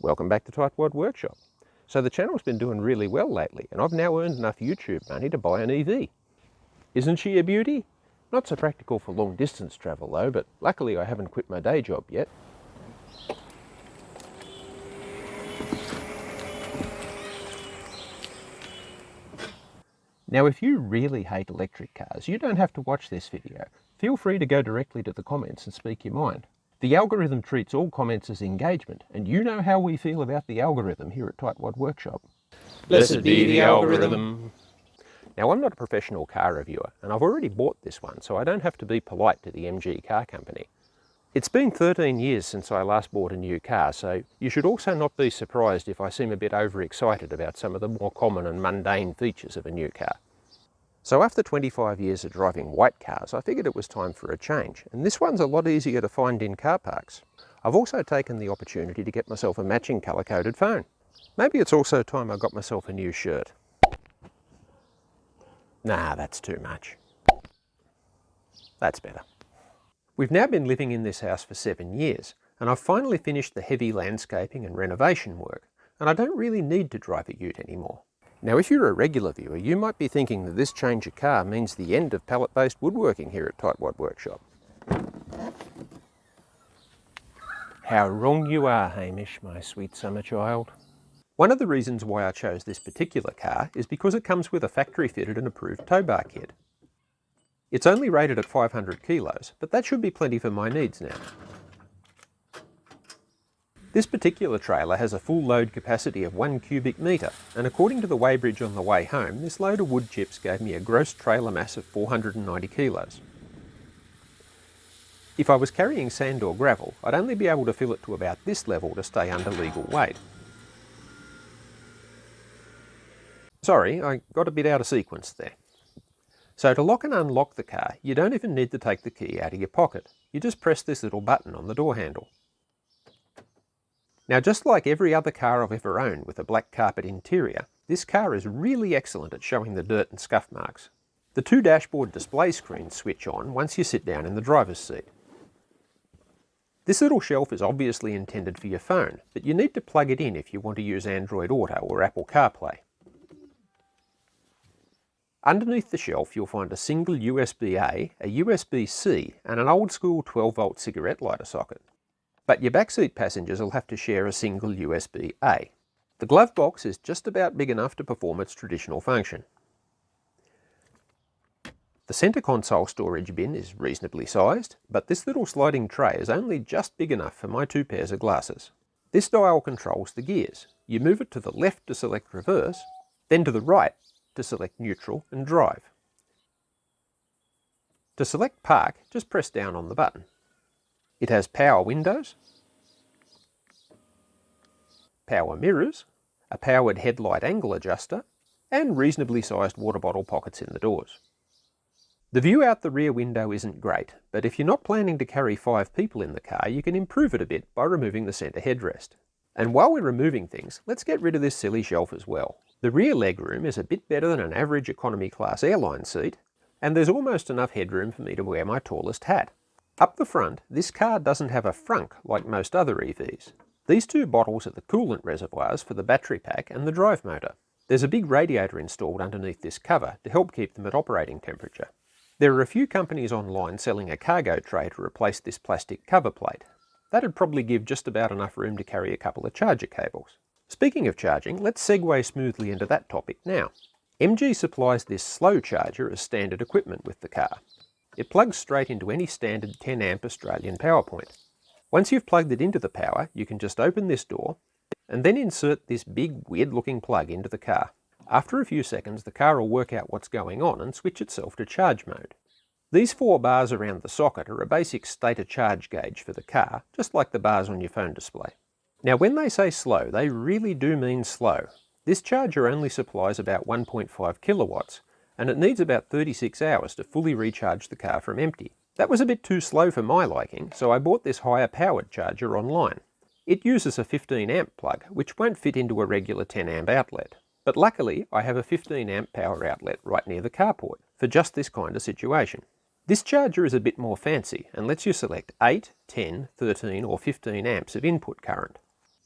Welcome back to Tightwad Workshop. So the channel's been doing really well lately, and I've now earned enough YouTube money to buy an EV. Isn't she a beauty? Not so practical for long distance travel though, but luckily I haven't quit my day job yet. Now if you really hate electric cars, you don't have to watch this video. Feel free to go directly to the comments and speak your mind. The algorithm treats all comments as engagement, and you know how we feel about the algorithm here at Tightwad Workshop. Blessed be the algorithm. Now I'm not a professional car reviewer, and I've already bought this one, so I don't have to be polite to the MG car company. It's been 13 years since I last bought a new car, so you should also not be surprised if I seem a bit overexcited about some of the more common and mundane features of a new car. So after 25 years of driving white cars, I figured it was time for a change, and this one's a lot easier to find in car parks. I've also taken the opportunity to get myself a matching colour-coded phone. Maybe it's also time I got myself a new shirt. Nah, that's too much. That's better. We've now been living in this house for 7 years, and I've finally finished the heavy landscaping and renovation work, and I don't really need to drive a ute anymore. Now if you're a regular viewer, you might be thinking that this change of car means the end of pallet-based woodworking here at Tightwad Workshop. How wrong you are, Hamish, my sweet summer child. One of the reasons why I chose this particular car is because it comes with a factory-fitted and approved tow bar kit. It's only rated at 500 kilos, but that should be plenty for my needs now. This particular trailer has a full load capacity of 1 cubic metre, and according to the weighbridge on the way home, this load of wood chips gave me a gross trailer mass of 490 kilos. If I was carrying sand or gravel, I'd only be able to fill it to about this level to stay under legal weight. Sorry, I got a bit out of sequence there. So to lock and unlock the car, you don't even need to take the key out of your pocket. You just press this little button on the door handle. Now just like every other car I've ever owned with a black carpet interior, this car is really excellent at showing the dirt and scuff marks. The 2 dashboard display screens switch on once you sit down in the driver's seat. This little shelf is obviously intended for your phone, but you need to plug it in if you want to use Android Auto or Apple CarPlay. Underneath the shelf you'll find a single USB-A, a USB-C and an old school 12-volt cigarette lighter socket. But your backseat passengers will have to share a single USB-A. The glove box is just about big enough to perform its traditional function. The centre console storage bin is reasonably sized, but this little sliding tray is only just big enough for my 2 pairs of glasses. This dial controls the gears. You move it to the left to select reverse, then to the right to select neutral and drive. To select park, just press down on the button. It has power windows, power mirrors, a powered headlight angle adjuster, and reasonably sized water bottle pockets in the doors. The view out the rear window isn't great, but if you're not planning to carry 5 people in the car, you can improve it a bit by removing the centre headrest. And while we're removing things, let's get rid of this silly shelf as well. The rear legroom is a bit better than an average economy class airline seat, and there's almost enough headroom for me to wear my tallest hat. Up the front, this car doesn't have a frunk like most other EVs. These 2 bottles are the coolant reservoirs for the battery pack and the drive motor. There's a big radiator installed underneath this cover to help keep them at operating temperature. There are a few companies online selling a cargo tray to replace this plastic cover plate. That'd probably give just about enough room to carry a couple of charger cables. Speaking of charging, let's segue smoothly into that topic now. MG supplies this slow charger as standard equipment with the car. It plugs straight into any standard 10 amp Australian power point. Once you've plugged it into the power, you can just open this door and then insert this big weird looking plug into the car. After a few seconds the car will work out what's going on and switch itself to charge mode. These 4 bars around the socket are a basic state of charge gauge for the car, just like the bars on your phone display. Now when they say slow, they really do mean slow. This charger only supplies about 1.5 kilowatts, and it needs about 36 hours to fully recharge the car from empty. That was a bit too slow for my liking, so I bought this higher powered charger online. It uses a 15 amp plug, which won't fit into a regular 10 amp outlet. But luckily, I have a 15 amp power outlet right near the carport for just this kind of situation. This charger is a bit more fancy and lets you select 8, 10, 13 or 15 amps of input current.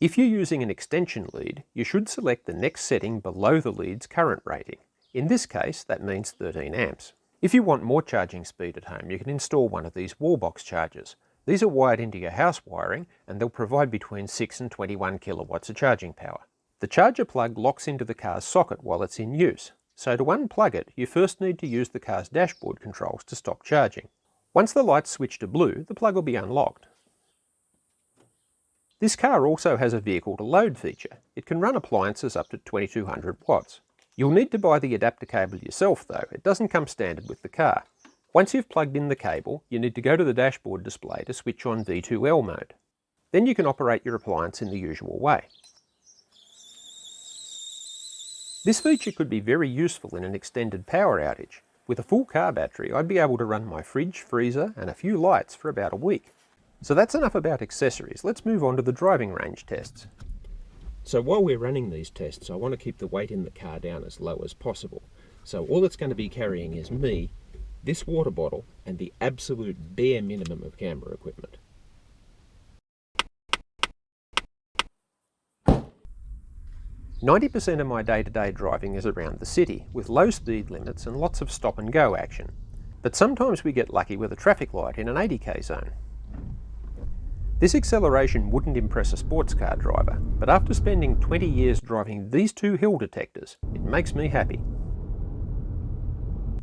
If you're using an extension lead, you should select the next setting below the lead's current rating. In this case, that means 13 amps. If you want more charging speed at home, you can install one of these wall box chargers. These are wired into your house wiring and they'll provide between 6 and 21 kilowatts of charging power. The charger plug locks into the car's socket while it's in use, so to unplug it, you first need to use the car's dashboard controls to stop charging. Once the lights switch to blue, the plug will be unlocked. This car also has a vehicle to load feature. It can run appliances up to 2200 watts. You'll need to buy the adapter cable yourself though, it doesn't come standard with the car. Once you've plugged in the cable, you need to go to the dashboard display to switch on V2L mode. Then you can operate your appliance in the usual way. This feature could be very useful in an extended power outage. With a full car battery, I'd be able to run my fridge, freezer and a few lights for about a week. So that's enough about accessories. Let's move on to the driving range tests. So while we're running these tests, I want to keep the weight in the car down as low as possible. So all it's going to be carrying is me, this water bottle, and the absolute bare minimum of camera equipment. "90% of my day-to-day driving is around the city, with low speed limits and lots of stop and go action. But sometimes we get lucky with a traffic light in an 80k zone. This acceleration wouldn't impress a sports car driver, but after spending 20 years driving these two hill detectors, it makes me happy.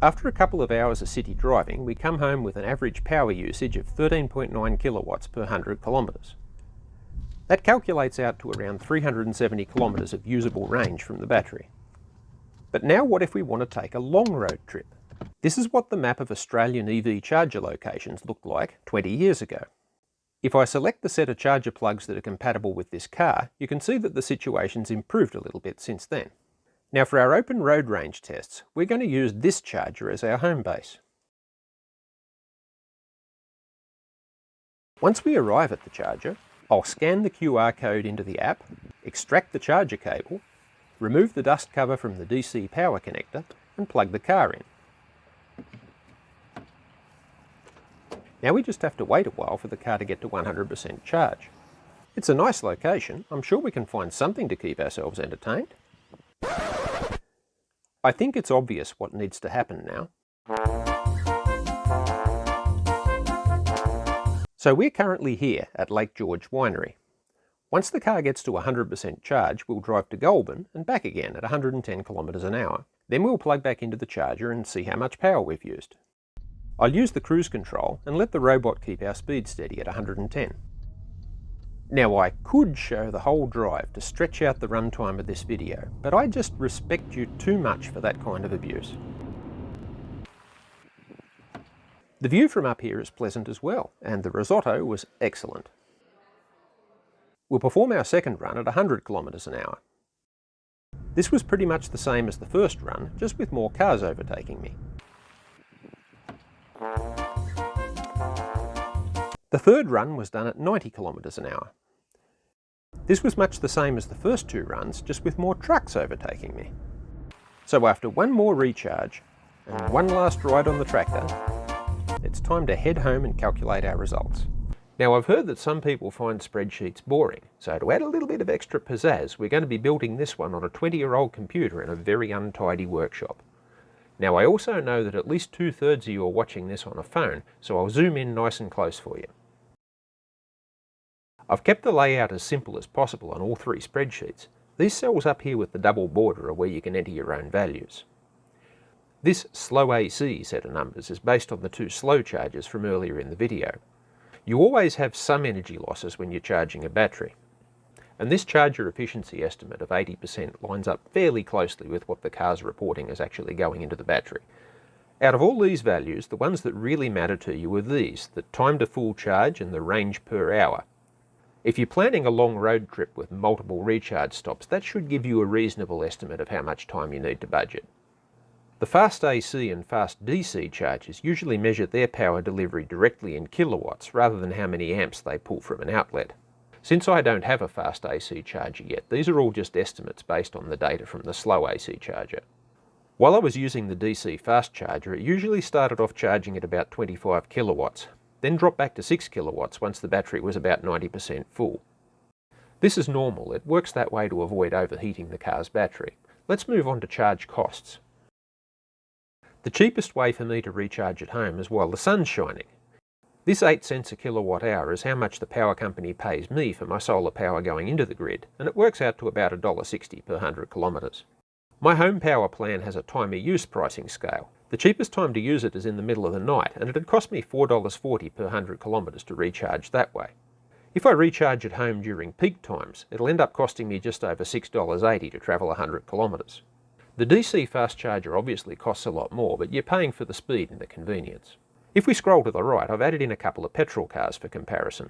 After a couple of hours of city driving, we come home with an average power usage of 13.9 kilowatts per 100 kilometres. That calculates out to around 370 kilometres of usable range from the battery. But now what if we want to take a long road trip? This is what the map of Australian EV charger locations looked like 20 years ago. If I select the set of charger plugs that are compatible with this car, you can see that the situation's improved a little bit since then. Now for our open road range tests, we're going to use this charger as our home base. Once we arrive at the charger, I'll scan the QR code into the app, extract the charger cable, remove the dust cover from the DC power connector and plug the car in. Now we just have to wait a while for the car to get to 100% charge. It's a nice location. I'm sure we can find something to keep ourselves entertained. I think it's obvious what needs to happen now. So we're currently here at Lake George Winery. Once the car gets to 100% charge, we'll drive to Goulburn and back again at 110 kilometres an hour. Then we'll plug back into the charger and see how much power we've used. I'll use the cruise control and let the robot keep our speed steady at 110. Now I could show the whole drive to stretch out the runtime of this video, but I just respect you too much for that kind of abuse. The view from up here is pleasant as well, and the risotto was excellent. We'll perform our second run at 100 kilometres an hour. This was pretty much the same as the first run, just with more cars overtaking me. The third run was done at 90 kilometres an hour. This was much the same as the first two runs, just with more trucks overtaking me. So after one more recharge and one last ride on the tractor, it's time to head home and calculate our results. Now I've heard that some people find spreadsheets boring, so to add a little bit of extra pizzazz, we're going to be building this one on a 20-year-old computer in a very untidy workshop. Now I also know that at least 2/3 of you are watching this on a phone, so I'll zoom in nice and close for you. I've kept the layout as simple as possible on all three spreadsheets. These cells up here with the double border are where you can enter your own values. This slow AC set of numbers is based on the two slow charges from earlier in the video. You always have some energy losses when you're charging a battery. And this charger efficiency estimate of 80% lines up fairly closely with what the car's reporting is actually going into the battery. Out of all these values, the ones that really matter to you are these, the time to full charge and the range per hour. If you're planning a long road trip with multiple recharge stops, that should give you a reasonable estimate of how much time you need to budget. The fast AC and fast DC chargers usually measure their power delivery directly in kilowatts rather than how many amps they pull from an outlet. Since I don't have a fast AC charger yet, these are all just estimates based on the data from the slow AC charger. While I was using the DC fast charger, it usually started off charging at about 25 kilowatts, then dropped back to 6 kilowatts once the battery was about 90% full. This is normal. It works that way to avoid overheating the car's battery. Let's move on to charge costs. The cheapest way for me to recharge at home is while the sun's shining. This 8 cents a kilowatt hour is how much the power company pays me for my solar power going into the grid, and it works out to about $1.60 per 100 kilometres. My home power plan has a time of use pricing scale. The cheapest time to use it is in the middle of the night, and it'd cost me $4.40 per 100 kilometres to recharge that way. If I recharge at home during peak times, it'll end up costing me just over $6.80 to travel 100 kilometres. The DC fast charger obviously costs a lot more, but you're paying for the speed and the convenience. If we scroll to the right, I've added in a couple of petrol cars for comparison.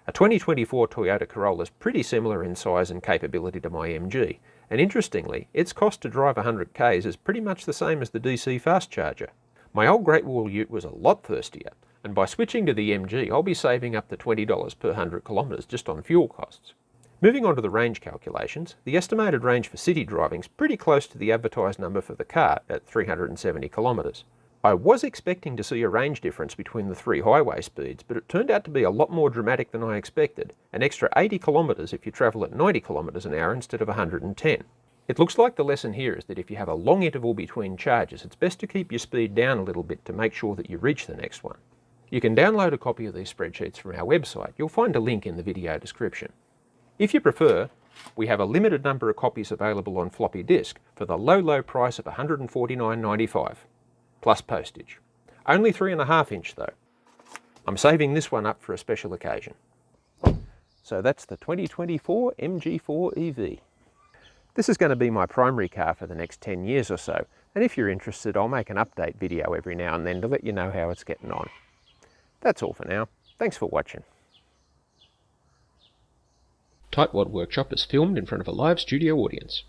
A 2024 Toyota Corolla is pretty similar in size and capability to my MG, and interestingly, its cost to drive 100 k's is pretty much the same as the DC fast charger. My old Great Wall Ute was a lot thirstier, and by switching to the MG, I'll be saving up to $20 per 100 kilometres just on fuel costs. Moving on to the range calculations, the estimated range for city driving is pretty close to the advertised number for the car at 370 kilometres. I was expecting to see a range difference between the three highway speeds, but it turned out to be a lot more dramatic than I expected, an extra 80 kilometres if you travel at 90 kilometres an hour instead of 110. It looks like the lesson here is that if you have a long interval between charges, it's best to keep your speed down a little bit to make sure that you reach the next one. You can download a copy of these spreadsheets from our website. You'll find a link in the video description. If you prefer, we have a limited number of copies available on floppy disk for the low price of $149.95. plus postage. Only 3.5 inch though. I'm saving this one up for a special occasion. So that's the 2024 MG4 EV. This is going to be my primary car for the next 10 years or so, and if you're interested, I'll make an update video every now and then to let you know how it's getting on. That's all for now. Thanks for watching. Tightwad Workshop is filmed in front of a live studio audience.